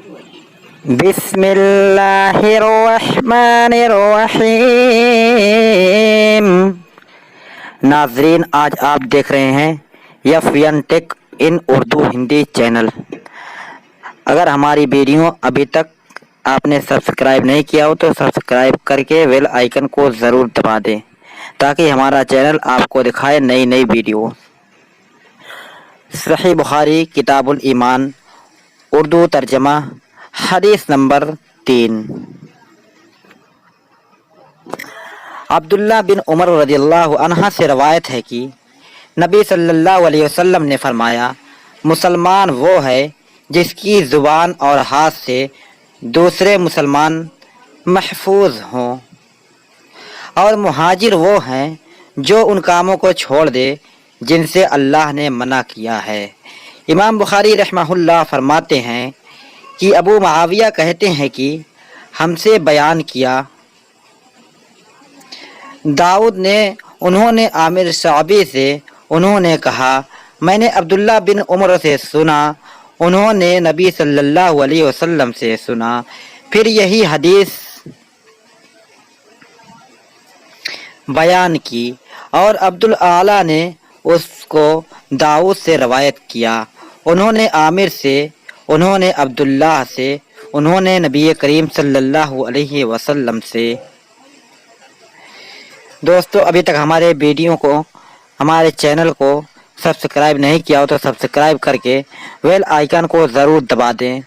بسم اللہ الرحمن الرحیم۔ ناظرین، آج آپ دیکھ رہے ہیں FN ٹیک ان اردو ہندی چینل۔ اگر ہماری ویڈیو ابھی تک آپ نے سبسکرائب نہیں کیا ہو تو سبسکرائب کر کے بیل آئیکن کو ضرور دبا دیں تاکہ ہمارا چینل آپ کو دکھائے نئی ویڈیو۔ صحیح بخاری کتاب الایمان اردو ترجمہ، حدیث نمبر 3۔ عبداللہ بن عمر رضی اللہ عنہ سے روایت ہے کہ نبی صلی اللہ علیہ وسلم نے فرمایا، مسلمان وہ ہے جس کی زبان اور ہاتھ سے دوسرے مسلمان محفوظ ہوں، اور مہاجر وہ ہیں جو ان کاموں کو چھوڑ دے جن سے اللہ نے منع کیا ہے۔ امام بخاری رحمہ اللہ فرماتے ہیں کہ ابو معاویہ کہتے ہیں کہ ہم سے بیان کیا داؤد نے، انہوں نے عامر شعبی سے، انہوں نے کہا میں نے عبداللہ بن عمر سے سنا، انہوں نے نبی صلی اللہ علیہ وسلم سے سنا، پھر یہی حدیث بیان کی، اور عبدالعالی نے اس کو داؤد سے روایت کیا، انہوں نے عامر سے، انہوں نے عبداللہ سے، انہوں نے نبی کریم صلی اللہ علیہ وسلم سے۔ دوستو، ابھی تک ہمارے ویڈیو کو، ہمارے چینل کو سبسکرائب نہیں کیا ہو تو سبسکرائب کر کے بیل آئیکن کو ضرور دبا دیں